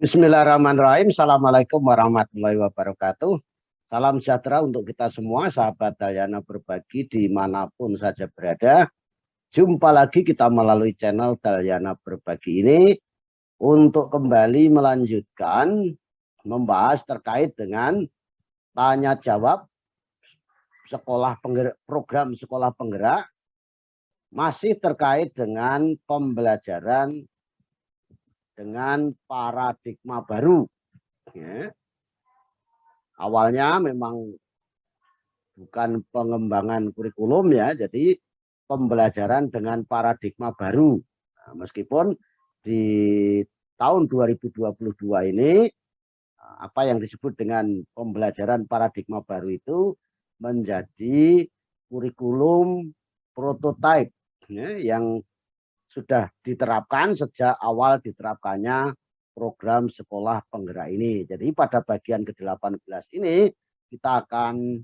Bismillahirrahmanirrahim. Assalamualaikum warahmatullahi wabarakatuh. Salam sejahtera untuk kita semua, sahabat Dayana Berbagi dimanapun saja berada. Jumpa lagi kita melalui channel Dayana Berbagi ini untuk kembali melanjutkan membahas terkait dengan tanya jawab program sekolah penggerak, masih terkait dengan pembelajaran dengan paradigma baru. Ya. Awalnya memang bukan pengembangan kurikulum ya, jadi pembelajaran dengan paradigma baru. Nah, meskipun di tahun 2022 ini apa yang disebut dengan pembelajaran paradigma baru itu menjadi kurikulum prototipe ya, yang sudah diterapkan sejak awal diterapkannya program sekolah penggerak ini. Jadi pada bagian ke-18 ini kita akan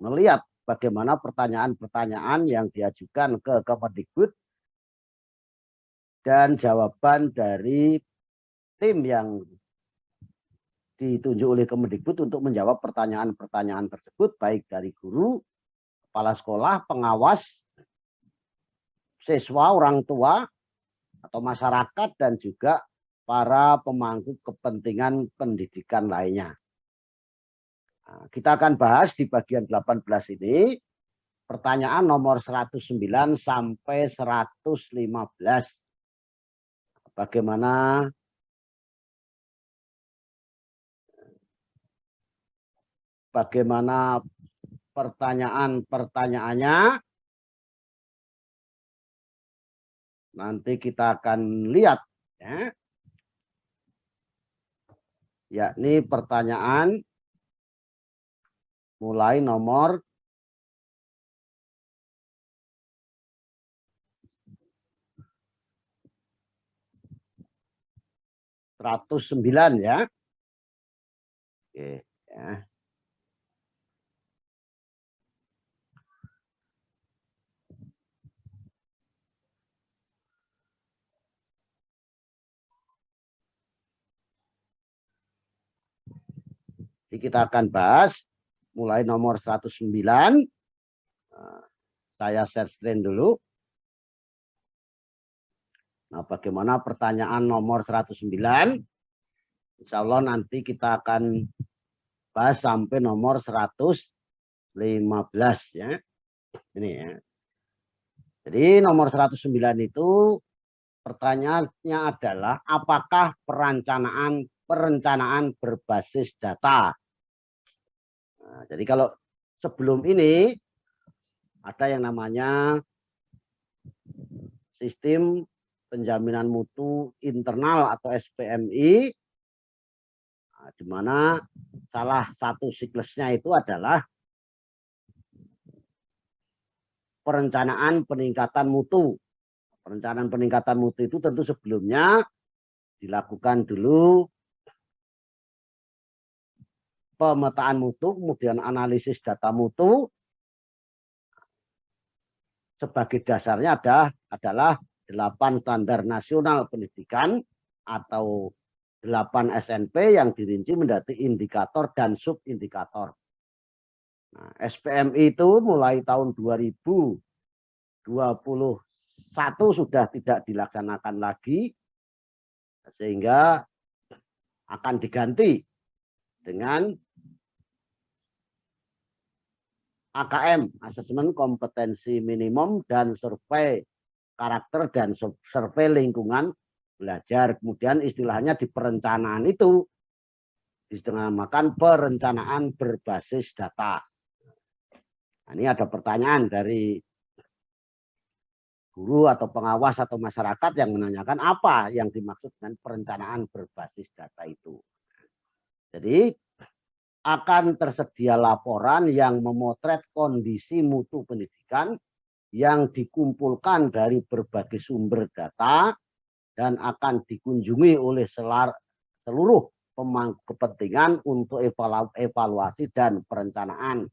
melihat bagaimana pertanyaan-pertanyaan yang diajukan ke Kemendikbud dan jawaban dari tim yang ditunjuk oleh Kemendikbud untuk menjawab pertanyaan-pertanyaan tersebut, baik dari guru, kepala sekolah, pengawas, siswa, orang tua, atau masyarakat, dan juga para pemangku kepentingan pendidikan lainnya. Nah, kita akan bahas di bagian 18 ini pertanyaan nomor 109 sampai 115. Bagaimana pertanyaan-pertanyaannya? Nanti kita akan lihat ya. Yakni pertanyaan mulai nomor 109 ya. Oke, ya. Jadi kita akan bahas mulai nomor 109. Saya share screen dulu. Nah, bagaimana pertanyaan nomor 109? Insya Allah nanti kita akan bahas sampai nomor 115 ya. Ini ya. Jadi nomor 109 itu pertanyaannya adalah apakah perencanaan berbasis data. Nah, jadi kalau sebelum ini ada yang namanya sistem penjaminan mutu internal atau SPMI, nah, di mana salah satu siklusnya itu adalah perencanaan peningkatan mutu. Perencanaan peningkatan mutu itu tentu sebelumnya dilakukan dulu pemetaan mutu, kemudian analisis data mutu. Sebagai dasarnya adalah 8 standar nasional pendidikan atau 8 SNP yang dirinci menjadi indikator dan subindikator. Nah, SPMI itu mulai tahun 2021 sudah tidak dilaksanakan lagi, sehingga akan diganti dengan AKM, asesmen kompetensi minimum, dan survei karakter dan survei lingkungan belajar. Kemudian istilahnya di perencanaan itu dinamakan perencanaan berbasis data. Nah, ini ada pertanyaan dari guru atau pengawas atau masyarakat yang menanyakan apa yang dimaksud dengan perencanaan berbasis data itu. Jadi akan tersedia laporan yang memotret kondisi mutu pendidikan yang dikumpulkan dari berbagai sumber data dan akan dikunjungi oleh seluruh pemangku kepentingan untuk evaluasi dan perencanaan.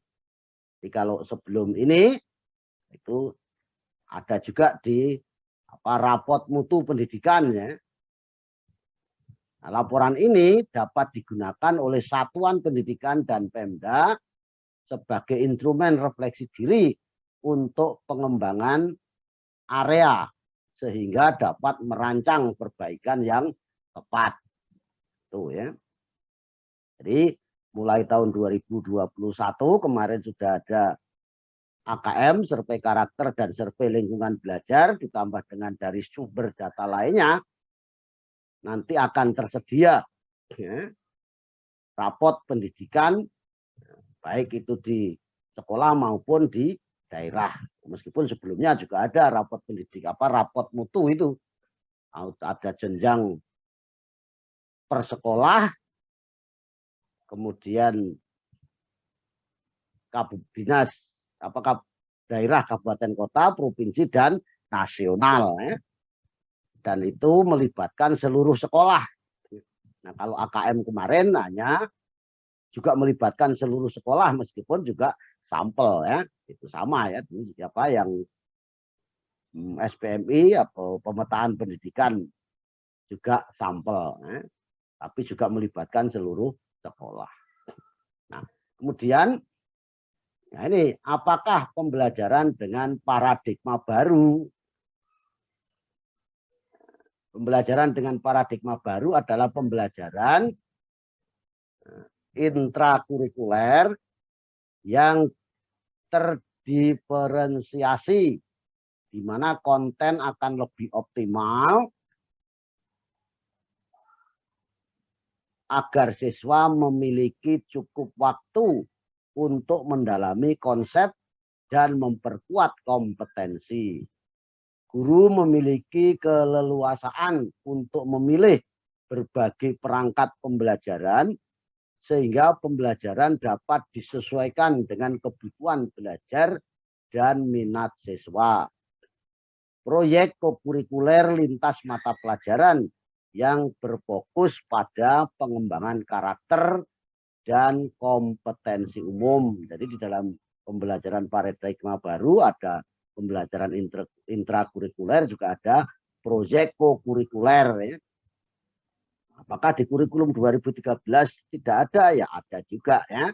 Jadi kalau sebelum ini itu ada juga di raport mutu pendidikan ya. Nah, laporan ini dapat digunakan oleh satuan pendidikan dan Pemda sebagai instrumen refleksi diri untuk pengembangan area sehingga dapat merancang perbaikan yang tepat. Tuh ya. Jadi mulai tahun 2021 kemarin sudah ada AKM, survei karakter dan survei lingkungan belajar ditambah dengan dari sumber data lainnya. Nanti akan tersedia ya, rapot pendidikan baik itu di sekolah maupun di daerah. Meskipun sebelumnya juga ada rapot pendidik rapot mutu itu ada jenjang per sekolah, kemudian dinas daerah, kabupaten, kota, provinsi dan nasional ya. Dan itu melibatkan seluruh sekolah. Nah, kalau AKM kemarin hanya juga melibatkan seluruh sekolah meskipun juga sampel ya. Itu sama ya, siapa yang SPMI atau pemetaan pendidikan juga sampel ya. Tapi juga melibatkan seluruh sekolah. Nah, kemudian nah ini apakah pembelajaran dengan paradigma baru? Pembelajaran dengan paradigma baru adalah pembelajaran intrakurikuler yang terdiferensiasi, di mana konten akan lebih optimal agar siswa memiliki cukup waktu untuk mendalami konsep dan memperkuat kompetensi. Guru memiliki keleluasaan untuk memilih berbagai perangkat pembelajaran sehingga pembelajaran dapat disesuaikan dengan kebutuhan belajar dan minat siswa. Proyek kokurikuler lintas mata pelajaran yang berfokus pada pengembangan karakter dan kompetensi umum. Jadi di dalam pembelajaran paradigma baru ada pembelajaran intrakurikuler, juga ada proyek kokurikuler ya. Apakah di kurikulum 2013 tidak ada? Ya ada juga ya.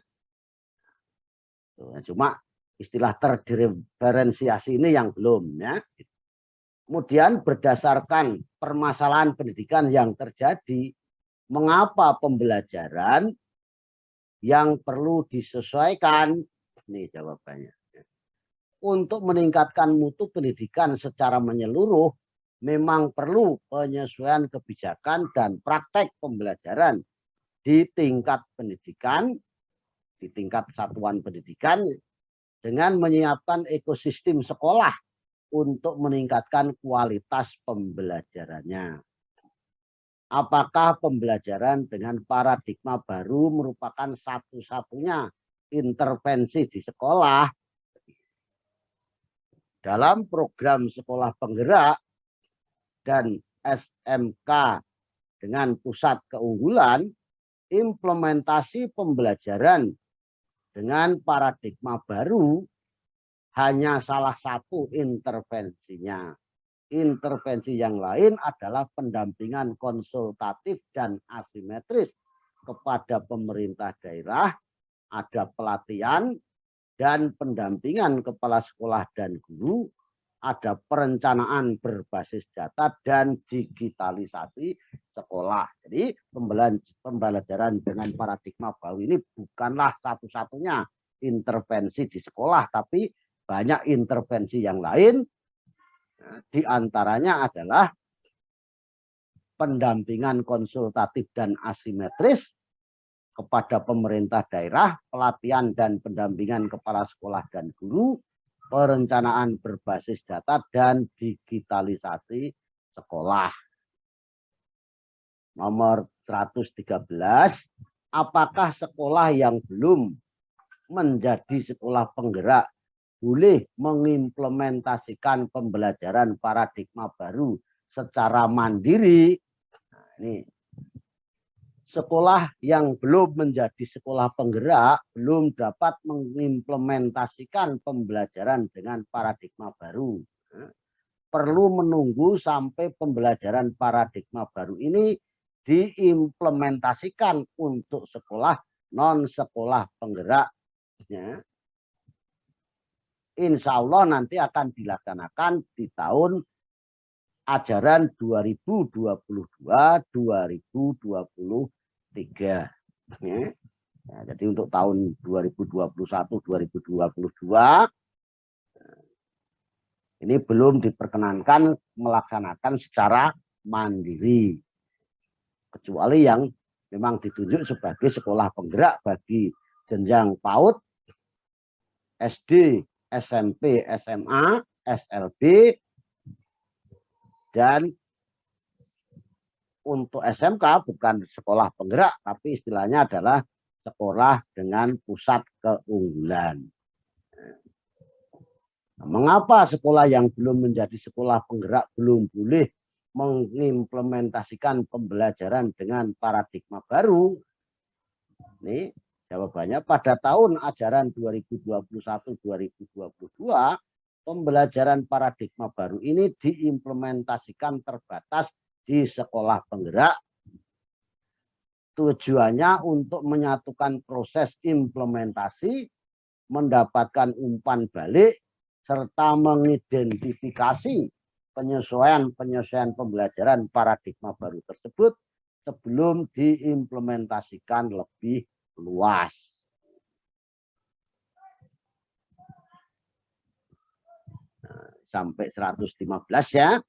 Cuma istilah terdiferensiasi ini yang belum ya. Kemudian berdasarkan permasalahan pendidikan yang terjadi, mengapa pembelajaran yang perlu disesuaikan? Ini jawabannya. Untuk meningkatkan mutu pendidikan secara menyeluruh, memang perlu penyesuaian kebijakan dan praktek pembelajaran di tingkat pendidikan, di tingkat satuan pendidikan, dengan menyiapkan ekosistem sekolah untuk meningkatkan kualitas pembelajarannya. Apakah pembelajaran dengan paradigma baru merupakan satu-satunya intervensi di sekolah? Dalam program sekolah penggerak dan SMK dengan pusat keunggulan, implementasi pembelajaran dengan paradigma baru hanya salah satu intervensinya. Intervensi yang lain adalah pendampingan konsultatif dan asimetris kepada pemerintah daerah, ada pelatihan dan pendampingan kepala sekolah dan guru, ada perencanaan berbasis data dan digitalisasi sekolah. Jadi pembelajaran dengan paradigma baru ini bukanlah satu-satunya intervensi di sekolah, tapi banyak intervensi yang lain. Di antaranya adalah pendampingan konsultatif dan asimetris kepada pemerintah daerah, pelatihan dan pendampingan kepala sekolah dan guru, perencanaan berbasis data, dan digitalisasi sekolah. Nomor 113, apakah sekolah yang belum menjadi sekolah penggerak boleh mengimplementasikan pembelajaran paradigma baru secara mandiri? Nah, ini sekolah yang belum menjadi sekolah penggerak belum dapat mengimplementasikan pembelajaran dengan paradigma baru. Perlu menunggu sampai pembelajaran paradigma baru ini diimplementasikan untuk sekolah non sekolah penggerak. Insya Allah nanti akan dilaksanakan di tahun ajaran 2022-2023. Ya, jadi untuk tahun 2021-2022 ini belum diperkenankan melaksanakan secara mandiri. Kecuali yang memang ditunjuk sebagai sekolah penggerak bagi jenjang PAUD, SD, SMP, SMA, SLB, dan untuk SMK bukan sekolah penggerak, tapi istilahnya adalah sekolah dengan pusat keunggulan. Nah, mengapa sekolah yang belum menjadi sekolah penggerak belum boleh mengimplementasikan pembelajaran dengan paradigma baru? Ini jawabannya, pada tahun ajaran 2021-2022, pembelajaran paradigma baru ini diimplementasikan terbatas di sekolah penggerak. Tujuannya untuk menyatukan proses implementasi, mendapatkan umpan balik, serta mengidentifikasi penyesuaian pembelajaran paradigma baru tersebut sebelum diimplementasikan lebih luas. Nah, sampai 115 ya.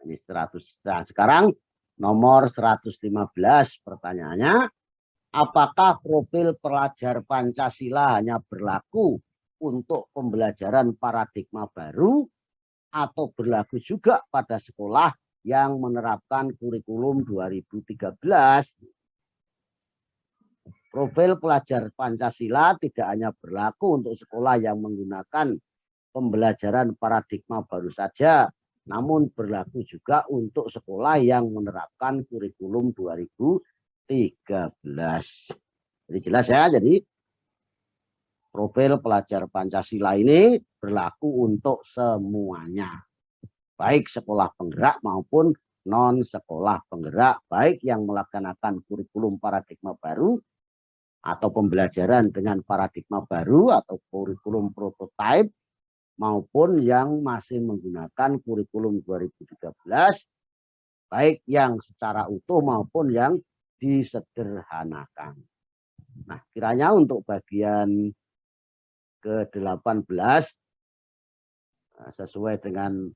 Ini 100. Nah, sekarang nomor 115 pertanyaannya, apakah profil pelajar Pancasila hanya berlaku untuk pembelajaran paradigma baru atau berlaku juga pada sekolah yang menerapkan kurikulum 2013? Profil pelajar Pancasila tidak hanya berlaku untuk sekolah yang menggunakan pembelajaran paradigma baru saja, namun berlaku juga untuk sekolah yang menerapkan kurikulum 2013. Jadi jelas ya, jadi profil pelajar Pancasila ini berlaku untuk semuanya, baik sekolah penggerak maupun non sekolah penggerak, baik yang melaksanakan kurikulum paradigma baru atau pembelajaran dengan paradigma baru atau kurikulum prototipe, maupun yang masih menggunakan kurikulum 2013, baik yang secara utuh maupun yang disederhanakan. Nah, kiranya untuk bagian ke-18 sesuai dengan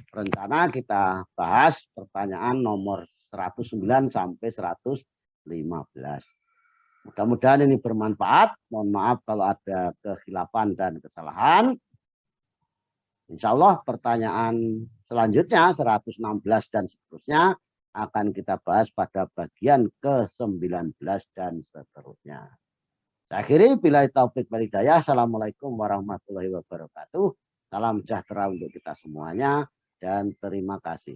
rencana kita bahas pertanyaan nomor 109 sampai 115. Mudah-mudahan ini bermanfaat. Mohon maaf kalau ada kekhilafan dan kesalahan. Insya Allah pertanyaan selanjutnya 116 dan seterusnya akan kita bahas pada bagian ke-19 dan seterusnya. Saya akhiri, bila taufik wal hidayah. Assalamualaikum warahmatullahi wabarakatuh. Salam sejahtera untuk kita semuanya dan terima kasih.